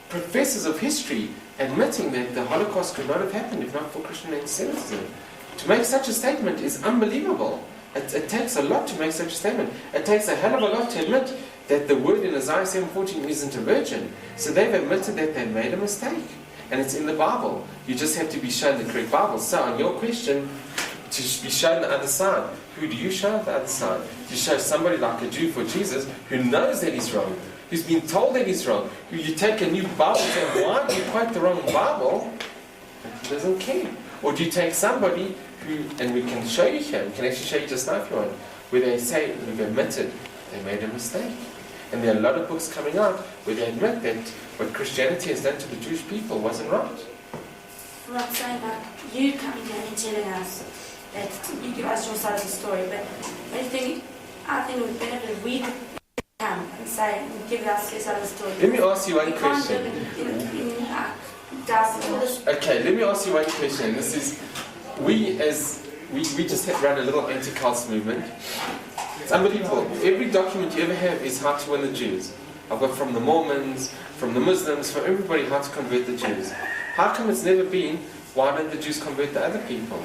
professors of history admitting that the Holocaust could not have happened if not for Christian anti-Semitism. To make such a statement is unbelievable. It takes a lot to make such a statement. It takes a hell of a lot to admit that the word in Isaiah 7:14 isn't a virgin. So they've admitted that they made a mistake. And it's in the Bible. You just have to be shown the correct Bible. So on your question, to be shown the other side, who do you show the other side? You show somebody like a Jew for Jesus who knows that he's wrong, who's been told that he's wrong, who you take a new Bible and say, why do you quote the wrong Bible? He doesn't care. Or do you take somebody who, and we can show you here, we can actually show you just now if you want, where they say, we've admitted they made a mistake. And there are a lot of books coming out where they admit that what Christianity has done to the Jewish people wasn't right. Well, I'm saying that you coming here and telling us that you give us your side of the story, but I think it would benefit if we could come and say, and give us your side of the story. Let me ask you one We question. can't live in darkness. Okay, let me ask you one question. This is, we just run a little anti-cult movement. It's unbelievable. Every document you ever have is how to win the Jews. I've got from the Mormons, from the Muslims, from everybody how to convert the Jews. How come it's never been, why don't the Jews convert the other people?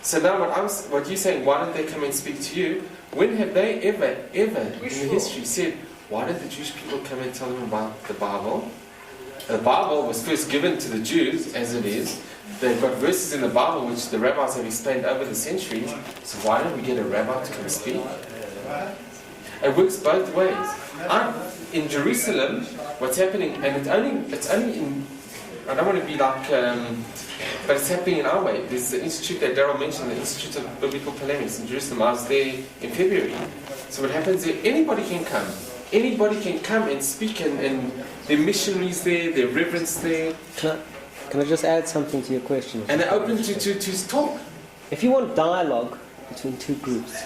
So now what you're saying, why don't they come and speak to you? When have they ever in the history said, why don't the Jewish people come and tell them about the Bible? The Bible was first given to the Jews, as it is. They've got verses in the Bible which the rabbis have explained over the centuries. So why don't we get a rabbi to come speak? It works both ways. In Jerusalem, what's happening, and it's only in, I don't want to be like, but it's happening in our way. There's the institute that Daryl mentioned, the Institute of Biblical Polemics in Jerusalem. I was there in February. So what happens there, anybody can come. Anybody can come and speak, and there are missionaries there, there are reverends there. Can I just add something to your question? And they're open to talk. If you want dialogue between two groups,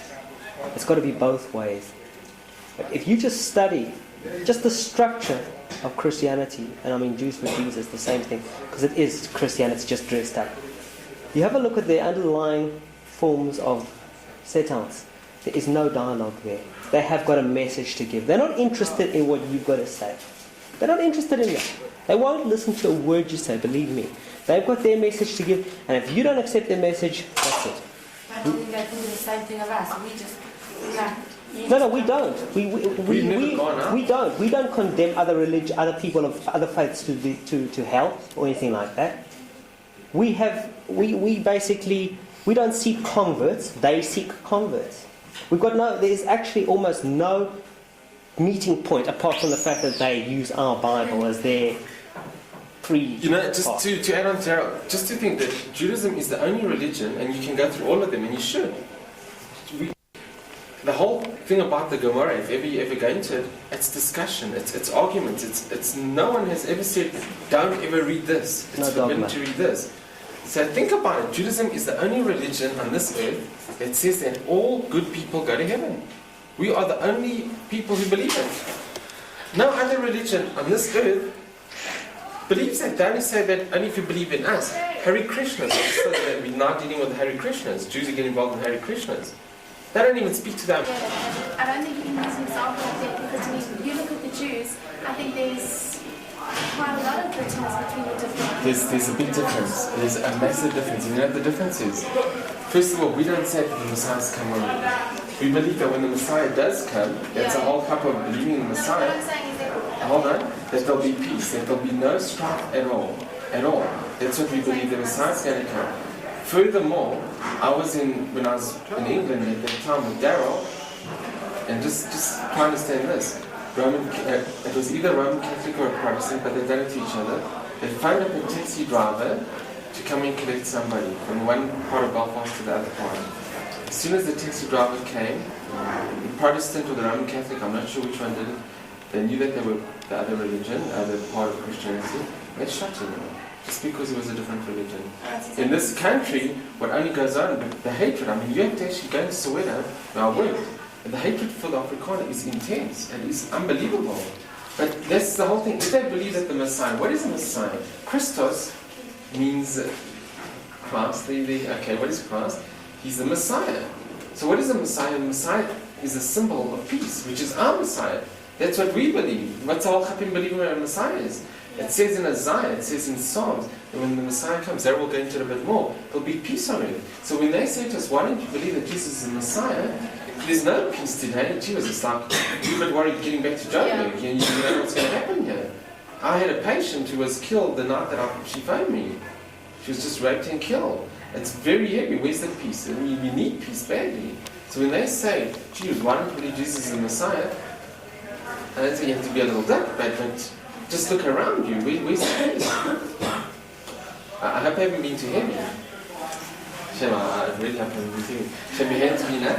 it's got to be both ways. But if you just study just the structure of Christianity, and I mean Jews for Jesus, the same thing, because it is Christianity just dressed up. You have a look at the underlying forms of settings. There is no dialogue there. They have got a message to give. They're not interested in what you've got to say. They're not interested in that. They won't listen to a word you say, believe me. They've got their message to give, and if you don't accept their message, that's it. I don't think they do the same thing of us. We just, No, we don't. We don't. We don't condemn other religion, other people of other faiths to hell or anything like that. We basically don't seek converts. They seek converts. There's actually almost no meeting point apart from the fact that they use our Bible as their just to add on to Daryl, just to think that Judaism is the only religion, and you can go through all of them, and you should. The whole thing about the Gemara, if you ever go into it, it's discussion, it's arguments, it's no one has ever said, don't ever read this, it's forbidden to read this. So think about it, Judaism is the only religion on this earth that says that all good people go to heaven. We are the only people who believe it. No other religion on this earth believes that. They only say that only if you believe in us. Hare Krishnas, we're not dealing with Hare Krishnas. Jews are getting involved in Hare Krishnas. They don't even speak to them. Yeah, I don't think you can use an example of that, because when you look at the Jews, I think there's quite a lot of difference between the different. There's a big difference. There's a massive difference. You know what the difference is? First of all, we don't say that the Messiah's come on. We believe that when the Messiah does come, that's a whole cup of believing in the Messiah. What I'm saying is that, hold on, that there'll be peace, that there'll be no strife at all. That's what we believe, the Messiah's going to come. Furthermore, when I was in England at that time with Daryl, and just try to understand this. It was either Roman Catholic or a Protestant, but they've done it to each other. They phoned up a taxi driver to come and collect somebody from one part of Belfast to the other part. As soon as the taxi driver came, the Protestant or the Roman Catholic, I'm not sure which one did it, they knew that they were the other religion, the other part of Christianity, they shot him. just because it was a different religion. In this country, what only goes on, the hatred, I mean, you have to actually go to Soweto, where I worked, and the hatred for the Afrikaner is intense, and it's unbelievable. But that's the whole thing. If they believe that the Messiah, what is the Messiah? Christos means Christ. Okay, what is Christ? He's the Messiah. So what is the Messiah? The Messiah is a symbol of peace, which is our Messiah. That's what we believe. What's all Chapim believe where a Messiah is? It says in Isaiah, it says in Psalms, that when the Messiah comes, there will go into it a bit more. There'll be peace on earth. So when they say to us, why don't you believe that Jesus is the Messiah? There's no peace today. Jesus, it's like, you're a bit worried getting back to Joburg, and you don't know what's going to happen here. I had a patient who was killed the night that she phoned me. She was just raped and killed. It's very heavy. Where's the peace? I mean, we need peace badly. So when they say, geez, why don't you believe Jesus is the Messiah? I don't say you have to be a little duck, but just look around you. Where's the peace? I hope I haven't been too heavy. Shall I really haven't been too heavy. Shall we hand to me now?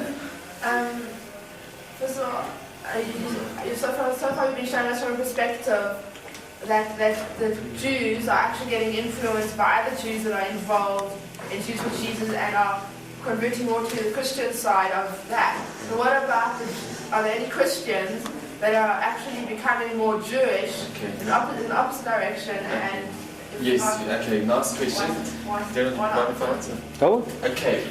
First of all, so far you've been showing us from a perspective that the Jews are actually getting influenced by other Jews that are involved in Jews for Jesus and are converting more to the Christian side of that. So what about, are there any Christians that are actually becoming more Jewish in the opposite direction? And yes, okay, last question. One answer. Go. Okay,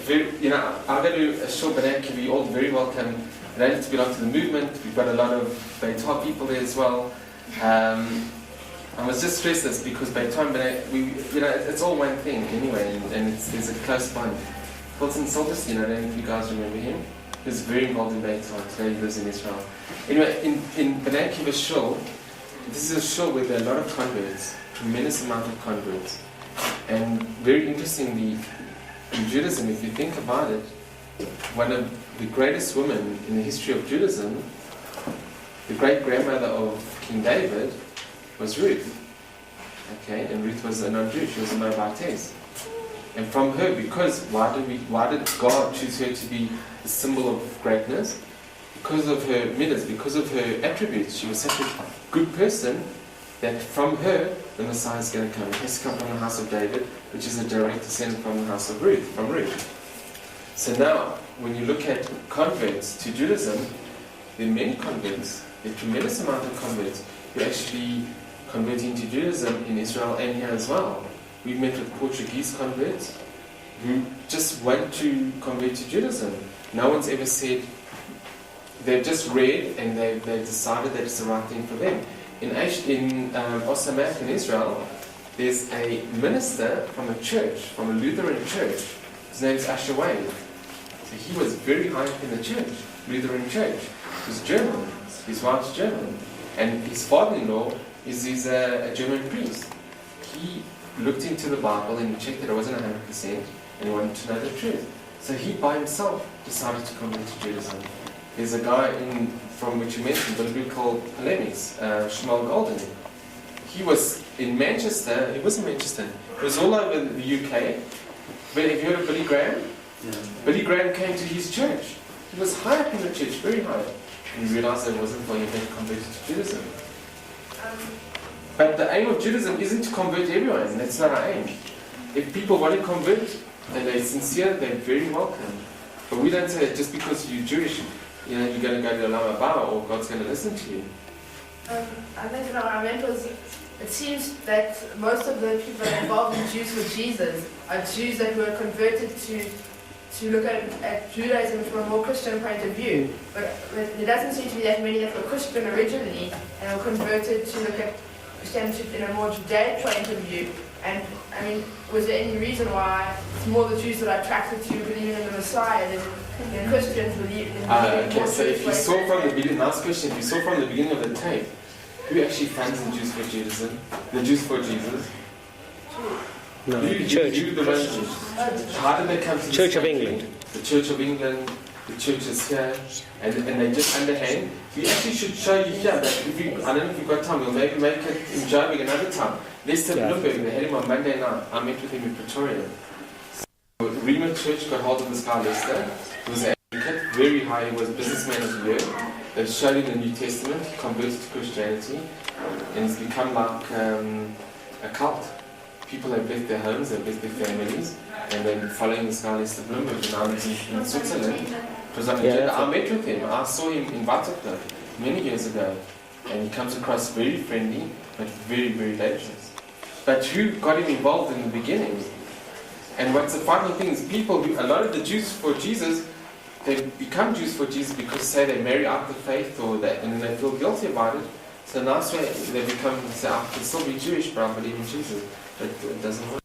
I'm going to do a short banana. You're all very welcome. You don't have to belong to the movement. We've got a lot of Beitar people there as well. I must just stress this because Beitar, it's all one thing anyway, and there's a close bond. Hilton Silvers, I don't know if you guys remember him. He was very involved in Beitar. Today he lives in Israel. Anyway, in Bnei Akiva shul, this is a shul where there are a lot of converts, tremendous amount of converts. And very interestingly, in Judaism, if you think about it, one of the greatest women in the history of Judaism, the great-grandmother of King David, was Ruth. Okay, and Ruth was a non-Jew, she was a Moabitess. And from her, because why did God choose her to be the symbol of greatness? Because of her midas, because of her attributes. She was such a good person that from her, the Messiah is going to come. It has to come from the house of David, which is a direct descendant from the house of Ruth, from Ruth. So now, when you look at converts to Judaism, there are many converts, a tremendous amount of converts who actually converting to Judaism in Israel and here as well. We've met with Portuguese converts who just want to convert to Judaism. No one's ever said, they've just read and they've decided that it's the right thing for them. In Osamak in Israel, there's a minister from a church, from a Lutheran church. His name is Asher Wade. So he was very high up in the church, Lutheran church. He was German. His wife's German. And his father-in-law is a German priest. He looked into the Bible and he checked that it wasn't 100% and he wanted to know the truth. So he by himself decided to convert to Judaism. There's a guy from which you mentioned, Billy called Polemics, Shmuel Golden. He was in Manchester, he was in Manchester, he was all over the UK. But have you heard of Billy Graham? Yeah. Billy Graham came to his church. He was high up in the church, very high. And he realized that it wasn't for him to convert to Judaism. But the aim of Judaism isn't to convert everyone. That's not our aim. If people want to convert and they're sincere, they're very welcome. But we don't say that just because you're Jewish, you're going to go to Lama Ba or God's going to listen to you. I think what I meant was, it seems that most of the people that are involved in Jews for Jesus are Jews that were converted to look at Judaism from a more Christian point of view. But there doesn't seem to be that many that were Christian originally and were converted to look at Christianity in a more Judaic point of view. And I mean, was there any reason why it's more the Jews that are attracted to believing in the Messiah than Christians believing in okay, so if you saw from the beginning, last question, if you saw from the beginning of the tape, who actually funds the Jews for Judaism? The Jews for Jesus? No, the Church. How did they come to Church of England. The Church of England, the churches here, and they just underhand. We actually should show you here that I don't know if you've got time, we'll maybe make it in Joburg another time. Lester Bloomberg, they had him on Monday night. I met with him in Pretoria. So Rema Church got hold of this guy Lester. He was an advocate, very high, he was a businessman of the year. They showed him the New Testament, he converted to Christianity, and he's become like a cult. people have left their homes, they've left their families, and then following this guy Lester Bloomberg, and I was in Switzerland. It was on agenda. I met with him. I saw him in Waterkloof many years ago, and he comes across very friendly, but very, very dangerous. But who got him involved in the beginning? And what's the funny thing is people who, a lot of the Jews for Jesus, they become Jews for Jesus because say they marry out the faith or that, and then they feel guilty about it. So nice way they become, say, I can still be Jewish, but I believe in Jesus. But it doesn't work.